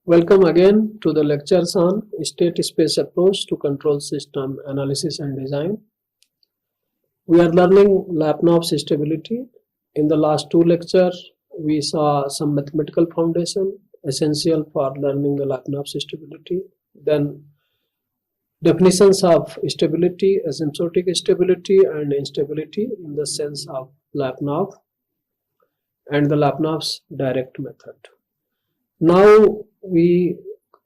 Welcome again to the lectures on state space approach to control system analysis and design. We are learning Lyapunov's stability. In the last two lectures, we saw some mathematical foundation essential for learning the Lyapunov's stability. Then definitions of stability, asymptotic stability and instability in the sense of Lyapunov, and the Lyapunov's direct method. Now we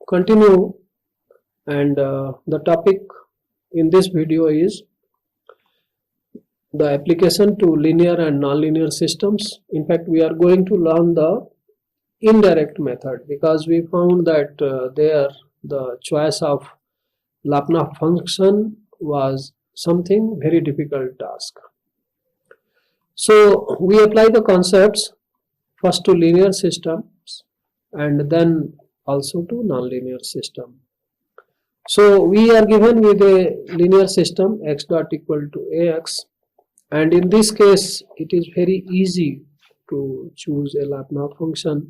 continue, and the topic in this video is the application to linear and nonlinear systems. In fact, we are going to learn the indirect method because we found that there the choice of Lyapunov function was something very difficult task. So we apply the concepts first to linear systems and then also to nonlinear system. So we are given with a linear system x dot equal to ax, and in this case it is very easy to choose a Lyapunov function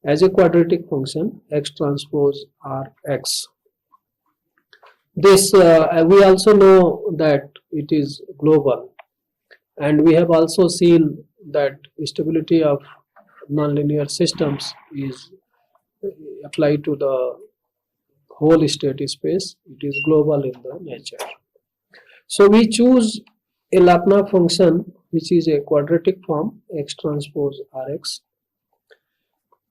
as a quadratic function x transpose Rx. This we also know that it is global, and we have also seen that stability of nonlinear systems is applied to the whole state space. It is global in the nature. So we choose a Lyapunov function which is a quadratic form x transpose Rx.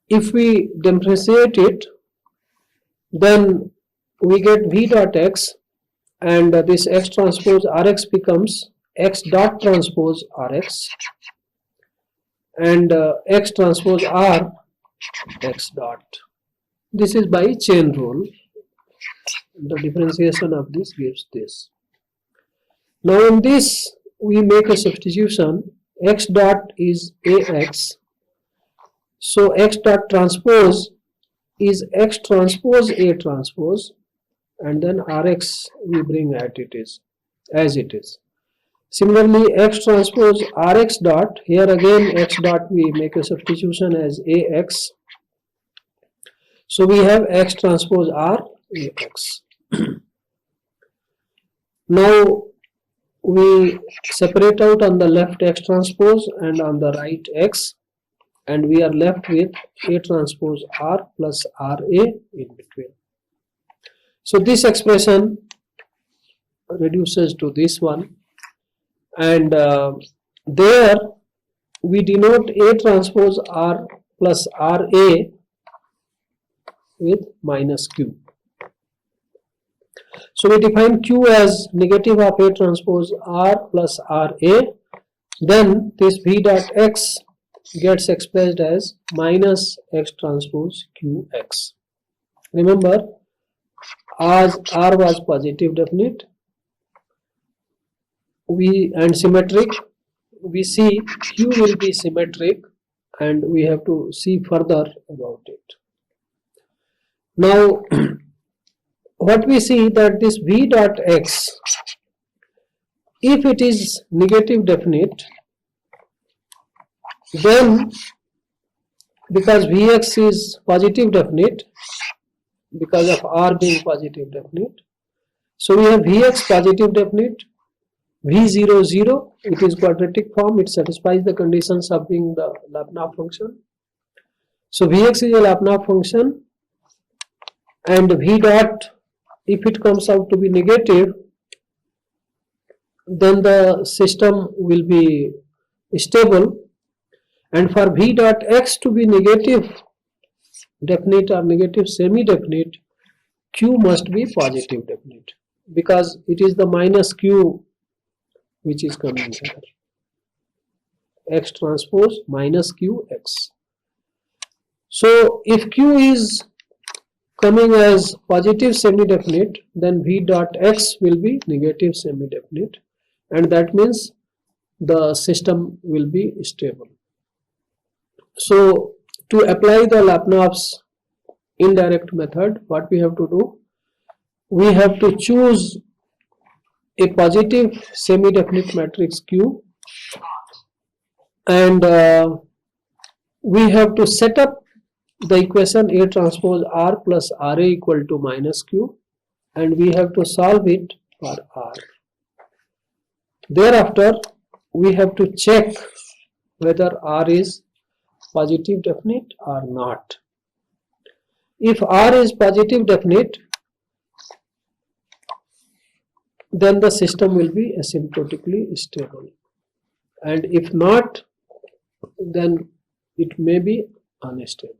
If we differentiate it, then we get v dot x, and this x transpose Rx becomes x dot transpose Rx, and x transpose R x dot. This is by chain rule. The differentiation of this gives this. Now in this we make a substitution. X dot is Ax, so x dot transpose is x transpose A transpose, and then Rx we bring at it is as it is. Similarly, x transpose Rx dot, here again x dot we make a substitution as Ax. So we have x transpose R Ax. Now we separate out on the left x transpose and on the right x, and we are left with A transpose R plus Ra in between. So this expression reduces to this one, and there we denote A transpose R plus Ra with minus Q. So we define Q as negative of A transpose R plus Ra. Then this V dot X gets expressed as minus X transpose QX. Remember, as R was positive definite, and symmetric, we see Q will be symmetric, and we have to see further about it. Now what we see that this V dot X, if it is negative definite, then because Vx is positive definite because of R being positive definite, so we have Vx positive definite, V0 0, it is quadratic form, it satisfies the conditions of being the Lyapunov function. So Vx is a Lyapunov function, and V dot, if it comes out to be negative, then the system will be stable, and for V dot X to be negative definite or negative semi-definite, Q must be positive definite because it is the minus Q which is coming here, X transpose minus QX. So if Q is coming as positive semi-definite, then V dot X will be negative semi-definite, and that means the system will be stable. So to apply the Lyapunov's indirect method, what we have to do, we have to choose a positive semi-definite matrix Q, and we have to set up the equation A transpose R plus RA equal to minus Q, and we have to solve it for R. Thereafter, we have to check whether R is positive definite or not. If R is positive definite, then the system will be asymptotically stable, and if not, then it may be unstable.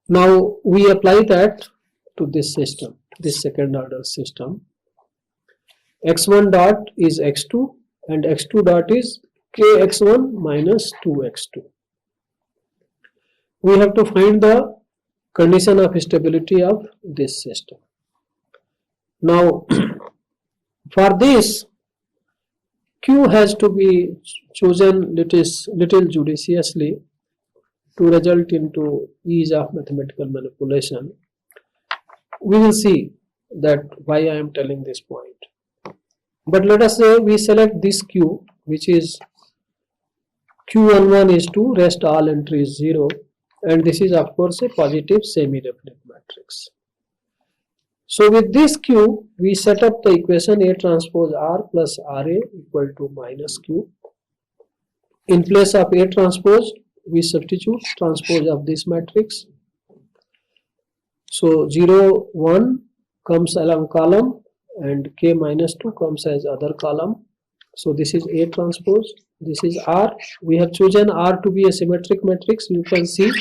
Now we apply that to this system, this second order system. x1 dot is x2 and x2 dot is kx1 minus 2x2. We have to find the condition of stability of this system. Now for this, Q has to be chosen little judiciously to result into ease of mathematical manipulation. We will see that why I am telling this point. But let us say we select this Q, which is Q11 is 2, rest all entries 0, and this is of course a positive semi-definite matrix. So with this Q, we set up the equation A transpose R plus RA equal to minus Q. In place of A transpose, we substitute transpose of this matrix. So 0, 1 comes along column and K minus 2 comes as other column. So this is A transpose, this is R. We have chosen R to be a symmetric matrix. You can see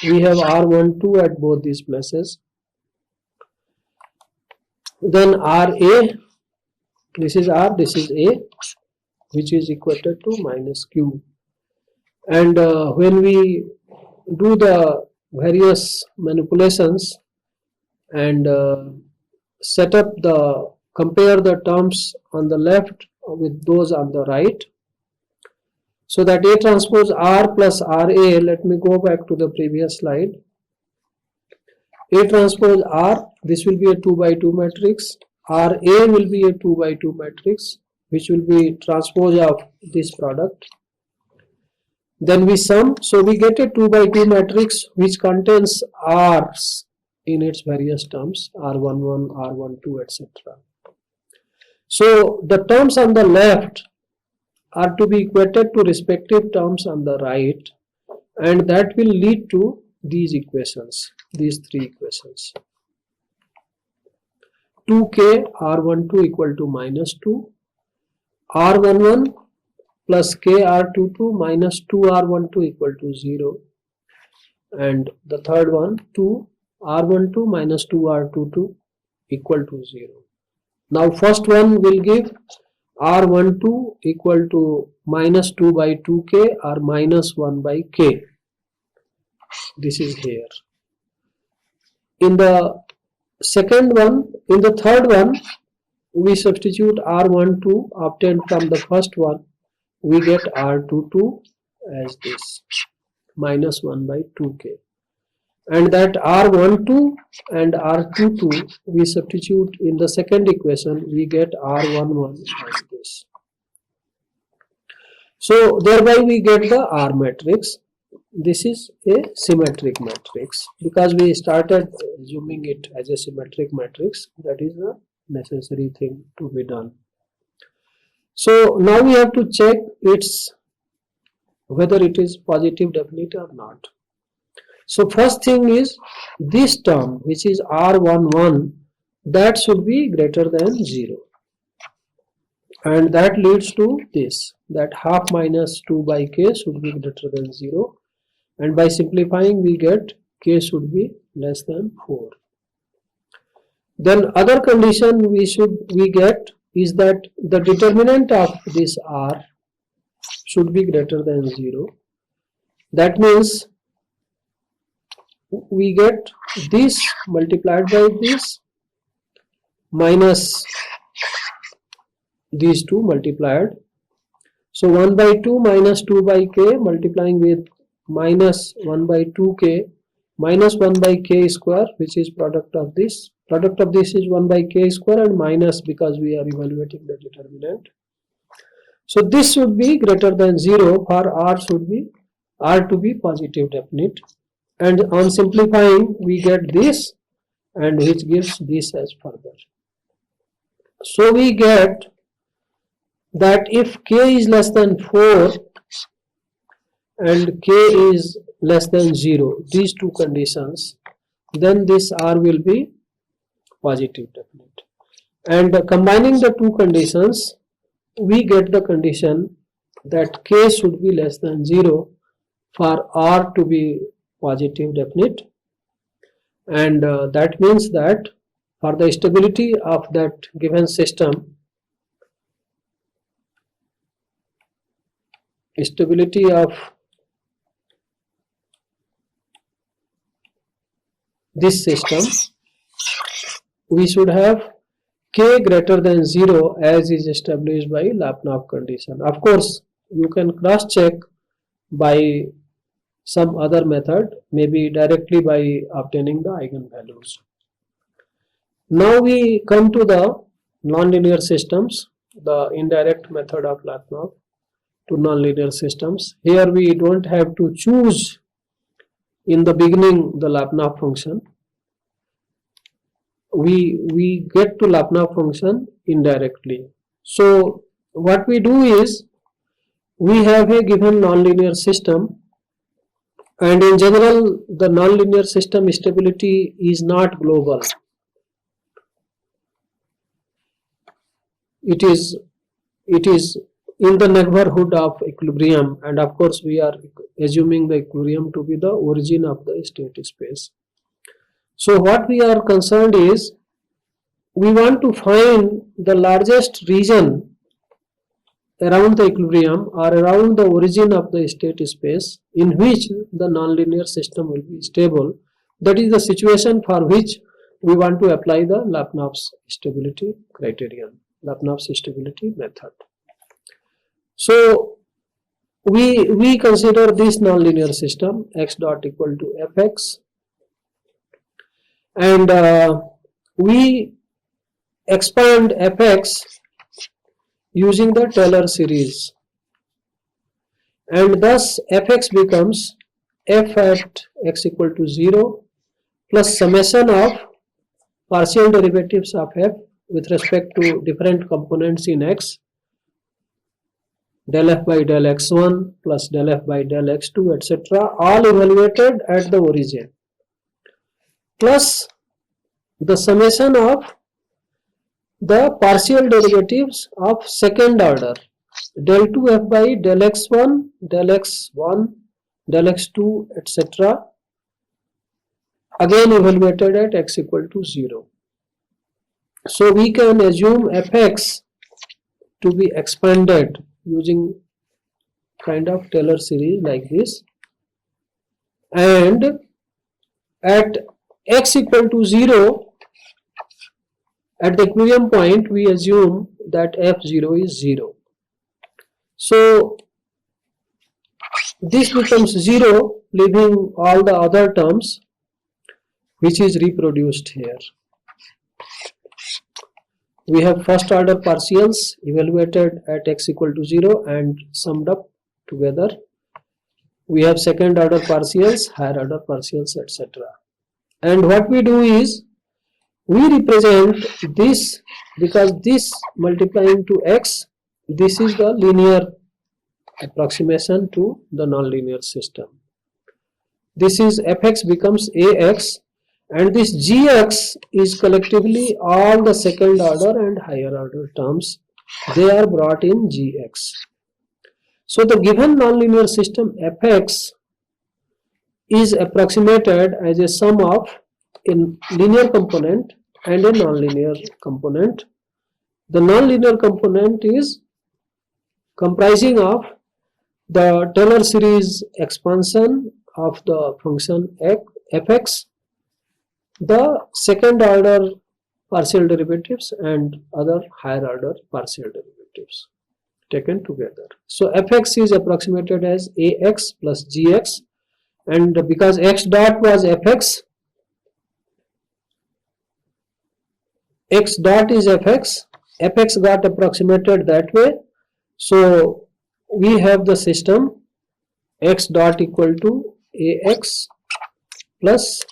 we have R12 at both these places. Then RA, this is R, this is A, which is equated to minus Q. And when we do the various manipulations and compare the terms on the left with those on the right, so that A transpose R plus RA, let me go back to the previous slide. A transpose R, this will be a 2 by 2 matrix. RA will be a 2 by 2 matrix, which will be transpose of this product. Then we sum, so we get a 2 by 2 matrix which contains R's in its various terms, R11, R12, etc. So the terms on the left are to be equated to respective terms on the right, and that will lead to these equations, these three equations. 2k R12 equal to minus 2, R11 plus k R22 minus 2 R12 equal to 0, and the third one 2 R12 minus 2 R22 equal to 0. Now first one will give R12 equal to minus 2 by 2k or minus 1 by k. This is here. In the second one, in the third one, we substitute R12 obtained from the first one. We get R22 as this, minus 1 by 2k. And that R12 and R22 we substitute in the second equation, we get R11 as this. So thereby we get the R matrix. This is a symmetric matrix because we started assuming it as a symmetric matrix. That is a necessary thing to be done. So now we have to check whether it is positive definite or not. So first thing is this term, which is R11, that should be greater than 0, and that leads to this, that half minus 2 by k should be greater than 0, and by simplifying we get k should be less than 4. Then other condition we get is that the determinant of this R should be greater than 0. That means we get this multiplied by this minus these two multiplied. So 1 by 2 minus 2 by k multiplying with minus 1 by 2k minus 1 by k square, which is product of this. Product of this is 1 by k square and minus because we are evaluating the determinant. So this should be greater than 0 for R should be R to be positive definite, and on simplifying we get this, and which gives this as further. So we get that if k is less than 4 and k is less than 0, these two conditions, then this R will be positive definite. And combining the two conditions, we get the condition that k should be less than 0 for R to be positive definite, and that means that for the stability of that given system, stability of this system, we should have k greater than 0 as is established by Lypunov condition. Of course, you can cross check by some other method, maybe directly by obtaining the eigenvalues. Now we come to the nonlinear systems, the indirect method of Lypunov to nonlinear systems. Here we don't have to choose in the beginning the Lypunov function. We get to Lypunov function indirectly. So what we do is, we have a given nonlinear system, and in general the nonlinear system stability is not global. It is in the neighborhood of equilibrium, and of course we are assuming the equilibrium to be the origin of the state space. So what we are concerned is, we want to find the largest region around the equilibrium or around the origin of the state space in which the nonlinear system will be stable. That is the situation for which we want to apply the Lypunov's stability criterion, Lypunov's stability method. So we consider this nonlinear system x dot equal to fx, and we expand fx using the Taylor series, and thus fx becomes f at x equal to 0 plus summation of partial derivatives of f with respect to different components in x, del f by del x1 plus del f by del x2, etc., all evaluated at the origin, plus the summation of the partial derivatives of second order, del 2f by del x1, del x1, del x2, etc., again evaluated at x equal to 0. So we can assume fx to be expanded using kind of Taylor series like this, and at x equal to 0, at the equilibrium point, we assume that f0 is 0. So this becomes 0, leaving all the other terms, which is reproduced here. We have first order partials evaluated at x equal to 0 and summed up together. We have second order partials, higher order partials, etc. And what we do is, we represent this, because this multiplying to x, this is the linear approximation to the nonlinear system. This is fx becomes ax, and this gx is collectively all the second order and higher order terms. They are brought in gx. So the given nonlinear system fx is approximated as a sum of a linear component and a nonlinear component. The nonlinear component is comprising of the Taylor series expansion of the function fx, the second order partial derivatives and other higher order partial derivatives taken together. So fx is approximated as ax plus gx, and because x dot was fx, x dot is fx, fx got approximated that way. So we have the system x dot equal to ax plus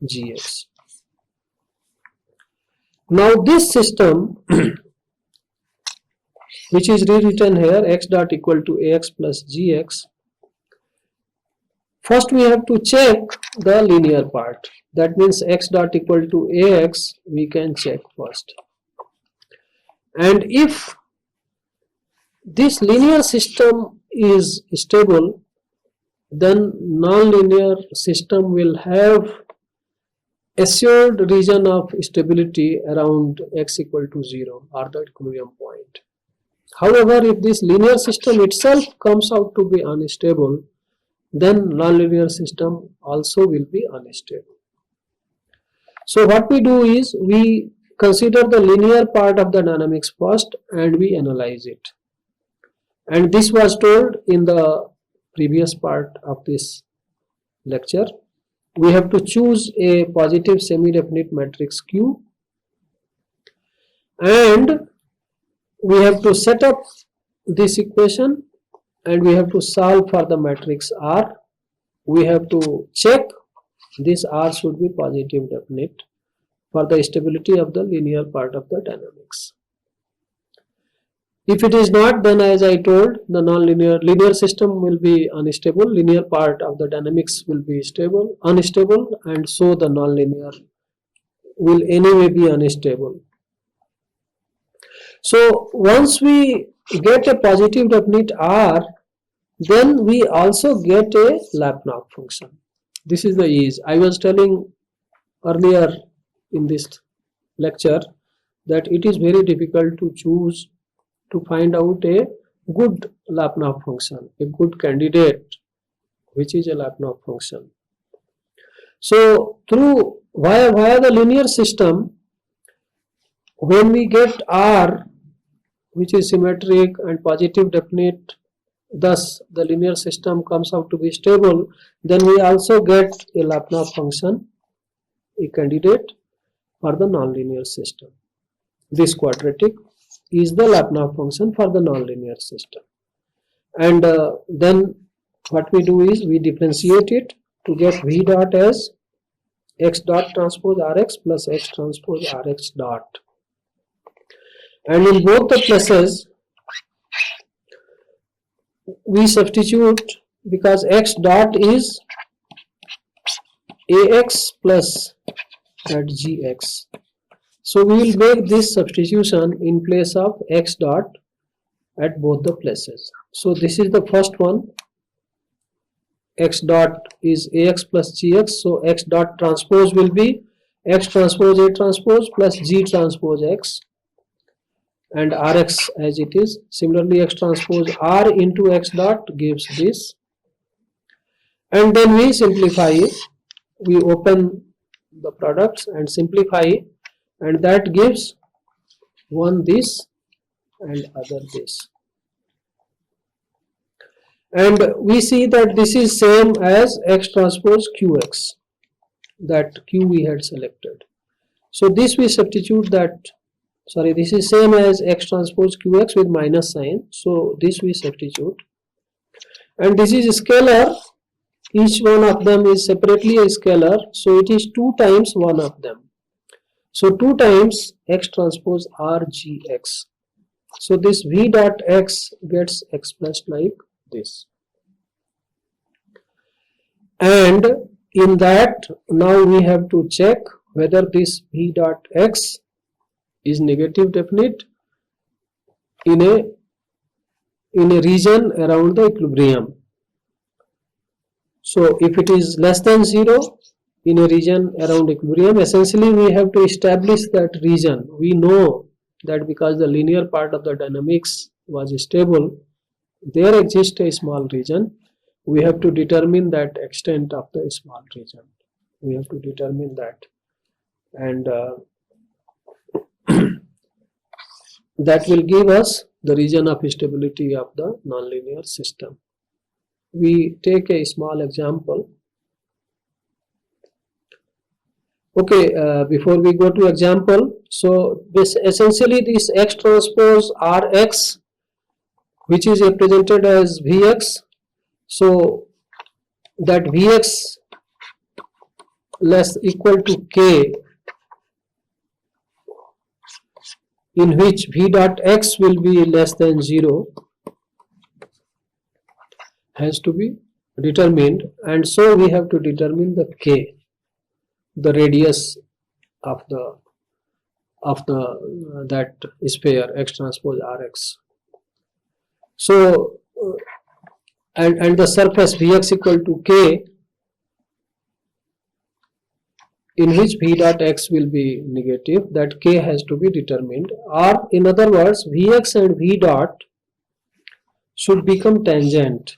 gx. Now this system which is rewritten here, x dot equal to ax plus gx, first we have to check the linear part. That means x dot equal to ax we can check first. And if this linear system is stable, then nonlinear system will have assured region of stability around x equal to 0 or the equilibrium point. However, if this linear system itself comes out to be unstable, then nonlinear system also will be unstable. So what we do is we consider the linear part of the dynamics first and we analyze it. And this was told in the previous part of this lecture. We have to choose a positive semi-definite matrix Q and we have to set up this equation and we have to solve for the matrix R. We have to check this R should be positive definite for the stability of the linear part of the dynamics. If it is not, then as I told, the linear system will be unstable, linear part of the dynamics will be unstable, and so the nonlinear will anyway be unstable. So once we get a positive definite R, then we also get a Lypunov function. This is the ease. I was telling earlier in this lecture that it is very difficult to choose to find out a good Lypunov function, a good candidate which is a Lypunov function. So through via the linear system, when we get R which is symmetric and positive definite, thus the linear system comes out to be stable, then we also get a Lypunov function, a candidate for the nonlinear system. This quadratic is the Lypunov function for the nonlinear system. And then what we do is we differentiate it to get V dot as x dot transpose Rx plus x transpose Rx dot. And in both the places we substitute, because x dot is ax plus at gx. So we will make this substitution in place of x dot at both the places. So this is the first one. X dot is ax plus gx. So x dot transpose will be x transpose a transpose plus g transpose x, and Rx as it is. Similarly, x transpose R into x dot gives this. And then we simplify it. We open the products and simplify, and that gives one this and other this. And we see that this is same as x transpose qx, that q we had selected. So this we substitute that, sorry, this is same as x transpose qx with minus sign. So this we substitute, and this is scalar. Each one of them is separately a scalar, so it is 2 times one of them. So 2 times x transpose rgx. So this v dot x gets expressed like this. And in that, now we have to check whether this v dot x is negative definite in a region around the equilibrium. So if it is less than 0 in a region around equilibrium, essentially we have to establish that region. We know that because the linear part of the dynamics was stable, there exists a small region. We have to determine that extent of the small region. We have to determine that, and that will give us the region of stability of the nonlinear system. We take a small example. Okay, before we go to example, so this essentially this x transpose Rx which is represented as Vx. So that Vx less equal to K, in which V dot x will be less than 0, has to be determined, and so we have to determine the K, the radius of the that sphere X transpose Rx. So and the surface Vx equal to K, in which V dot x will be negative, that K has to be determined, or in other words Vx and V dot should become tangent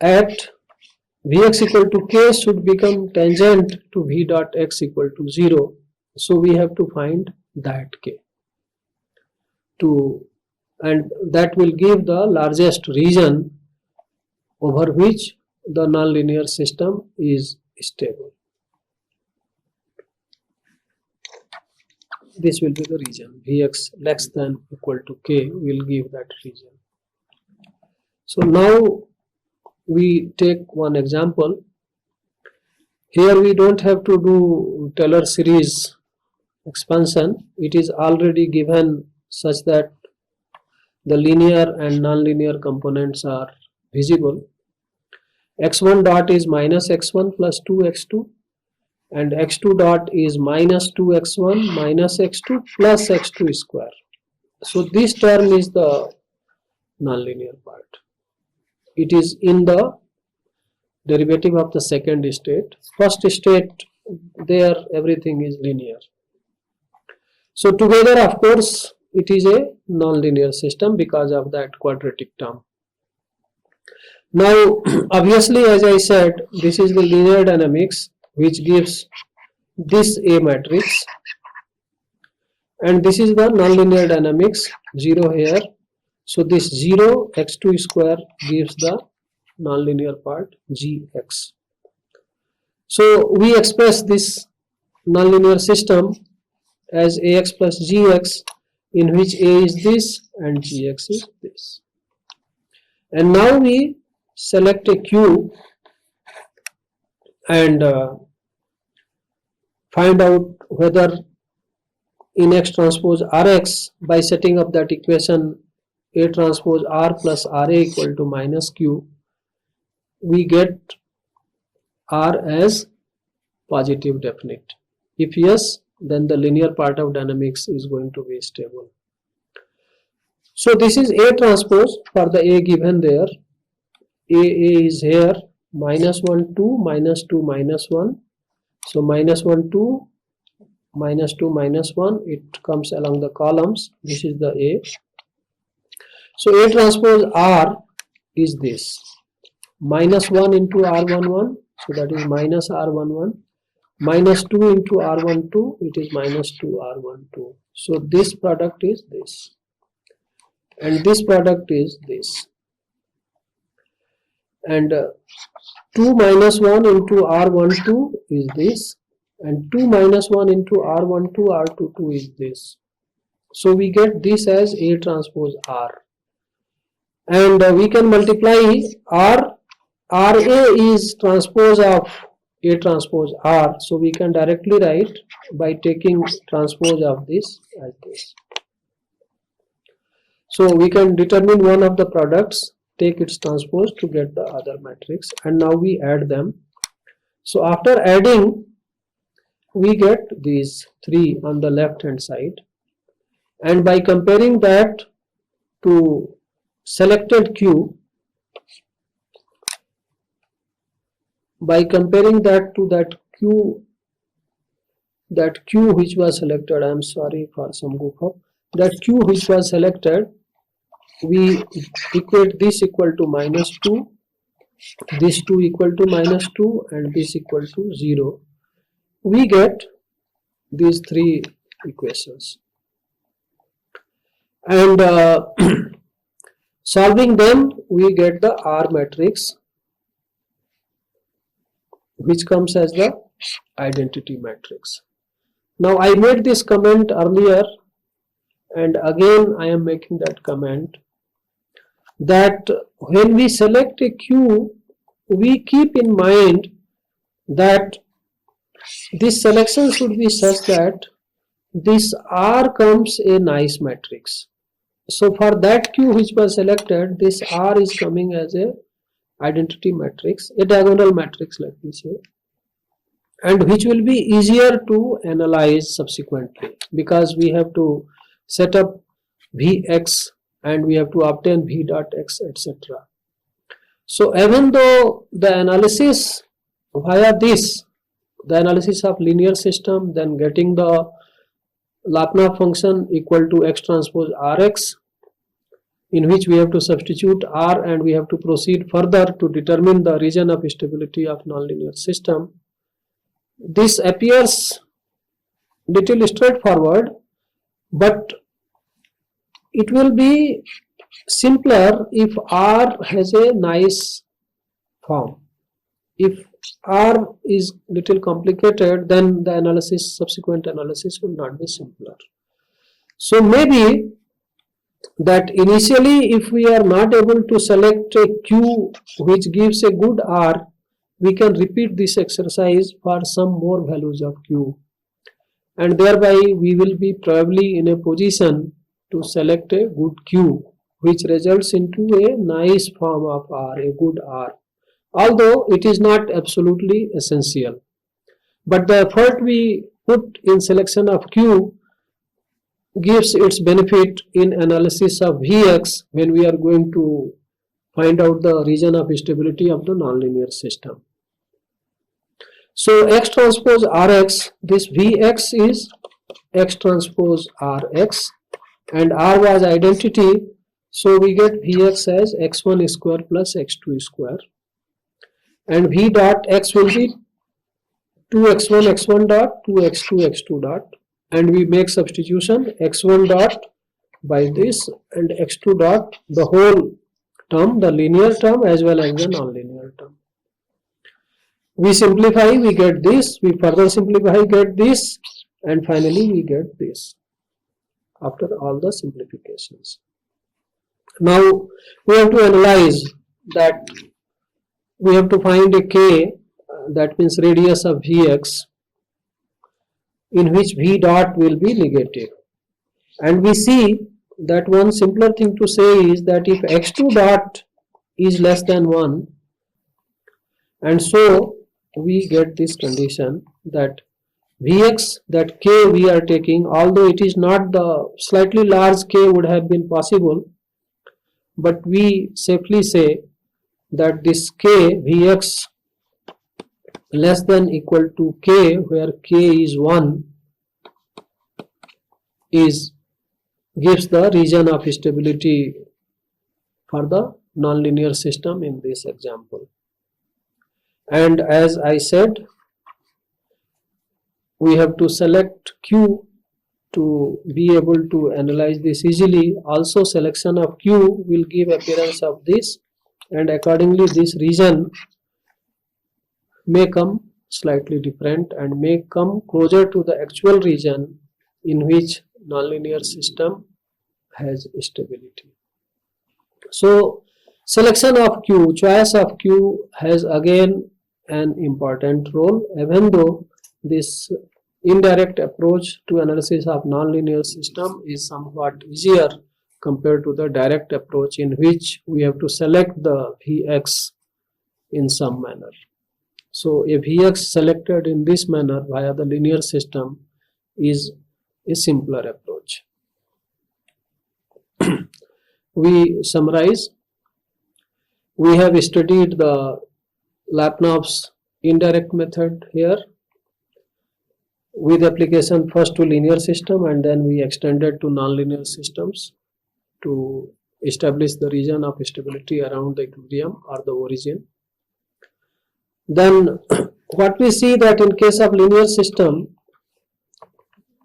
at Vx equal to K should become tangent to V dot x equal to 0. So we have to find that K and that will give the largest region over which the nonlinear system is stable. This will be the region. Vx less than equal to K will give that region. So now we take one example. Here we don't have to do Taylor series expansion. It is already given such that the linear and nonlinear components are visible. x1 dot is minus x1 plus 2x2, and x2 dot is minus 2x1 minus x2 plus x2 square. So this term is the nonlinear part. It is in the derivative of the second state. First state, there everything is linear. So together, of course, it is a nonlinear system because of that quadratic term. Now obviously, as I said, this is the linear dynamics which gives this A matrix, and this is the nonlinear dynamics, 0 here. So this 0 x2 square gives the nonlinear part gx. So we express this nonlinear system as ax plus gx, in which a is this and gx is this. And now we select a q and find out whether in X transpose Rx, by setting up that equation A transpose R plus RA equal to minus Q, we get R as positive definite. If yes, then the linear part of dynamics is going to be stable. So this is A transpose for the A given there. A is here, minus 1 2 minus 2 minus 1. So minus 1 2 minus 2 minus 1, it comes along the columns. This is the A. So A transpose R is this, minus 1 into R11, so that is minus R11, minus 2 into R12, it is minus 2 R12. So this product is this, and this product is this, and 2 minus 1 into R12 is this, and 2 minus 1 into R12 R22 is this. So we get this as A transpose R, and we can multiply R. RA is transpose of A transpose R, so we can directly write by taking transpose of this as this. So we can determine one of the products, take its transpose to get the other matrix, and now we add them. So after adding, we get these three on the left hand side, and by comparing that to selected Q, by comparing that to that Q which was selected, I am sorry for some goof up, that Q which was selected, we equate this equal to minus 2, this 2 equal to minus 2, and this equal to 0. We get these three equations, and solving them, we get the R matrix, which comes as the identity matrix. Now I made this comment earlier, and again I am making that comment. that when we select a Q, we keep in mind that this selection should be such that this R comes a nice matrix. So for that Q which was selected, this R is coming as a identity matrix, a diagonal matrix, let me say, and which will be easier to analyze subsequently, because we have to set up Vx and we have to obtain V dot x, etc. So even though the analysis via this, the analysis of linear system, then getting the Lypunov function equal to x transpose Rx, in which we have to substitute R and we have to proceed further to determine the region of stability of nonlinear system. This appears little straightforward, but it will be simpler if R has a nice form. If R is little complicated, then the analysis, subsequent analysis will not be simpler. So maybe that initially if we are not able to select a Q which gives a good R, we can repeat this exercise for some more values of Q, and thereby we will be probably in a position to select a good Q which results into a nice form of R, a good R, although it is not absolutely essential. But the effort we put in selection of Q gives its benefit in analysis of Vx when we are going to find out the region of stability of the nonlinear system. So x transpose Rx, this Vx is x transpose Rx, and R was identity, so we get Vx as x1 square plus x2 square, and V dot x will be 2x1 x1 dot 2x2 x2 dot, and we make substitution x1 dot by this and x2 dot, the whole term, the linear term as well as the nonlinear term. We simplify, we get this, we further simplify, get this, and finally we get this after all the simplifications. Now we have to analyze that. We have to find a k, that means radius of Vx, in which V dot will be negative, and we see that one simpler thing to say is that if x2 dot is less than 1, and so we get this condition that Vx, that k we are taking, although it is not the slightly large k would have been possible, but we safely say that this k Vx less than equal to k, where k is 1, gives the region of stability for the nonlinear system in this example. And as I said, we have to select Q to be able to analyze this easily. Also, selection of Q will give appearance of this, and accordingly this region may come slightly different and may come closer to the actual region in which nonlinear system has stability. So selection of Q, choice of Q has again an important role, even though this indirect approach to analysis of nonlinear system is somewhat easier compared to the direct approach in which we have to select the Vx in some manner. So a Vx selected in this manner via the linear system is a simpler approach. We summarize. We have studied the Lypunov's indirect method here with application first to linear system, and then we extended to nonlinear systems to establish the region of stability around the equilibrium or the origin. Then what we see that in case of linear system,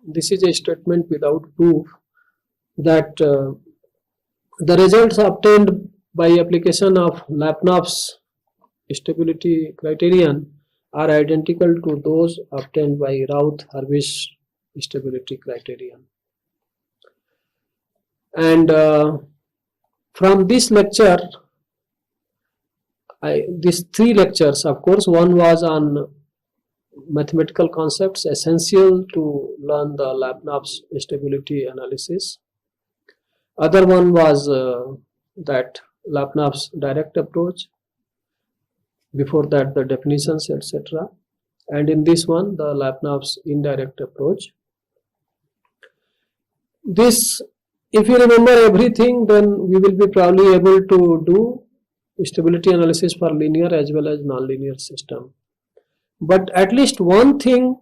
this is a statement without proof, that the results obtained by application of Lypunov's stability criterion are identical to those obtained by Routh-Hurwitz stability criterion. And From this lecture, these 3 lectures, of course, one was on mathematical concepts essential to learn the Lyapunov's stability analysis. Other one was that Lyapunov's direct approach. Before that, the definitions, etc. And in this one, the Lyapunov's indirect approach. This, if you remember everything, then we will be probably able to do stability analysis for linear as well as nonlinear system. But at least one thing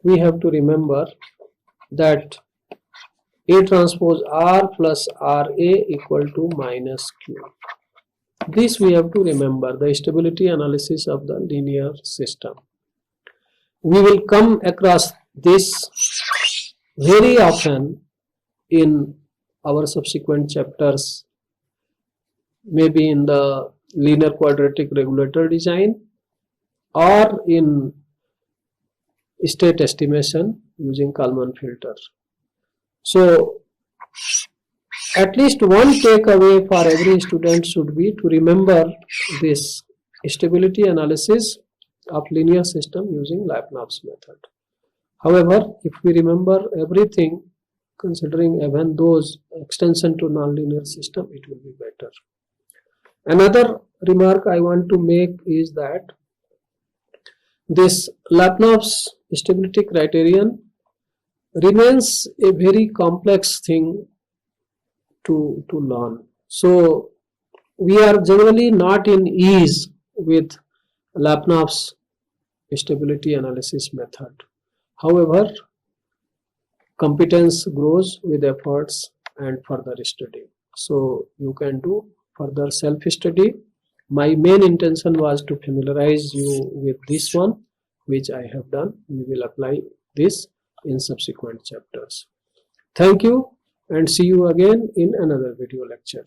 we have to remember, that A transpose R plus RA equal to minus Q. This we have to remember, the stability analysis of the linear system. We will come across this very often in our subsequent chapters, maybe in the linear quadratic regulator design or in state estimation using Kalman filter. So at least one takeaway for every student should be to remember this stability analysis of linear system using Lyapunov's method. However, if we remember everything, considering even those extension to nonlinear system, it will be better. Another remark I want to make is that this Lyapunov's stability criterion remains a very complex thing to learn. So we are generally not in ease with Lyapunov's stability analysis method. However, competence grows with efforts and further study. So you can do further self-study. My main intention was to familiarize you with this one, which I have done. We will apply this in subsequent chapters. Thank you and see you again in another video lecture.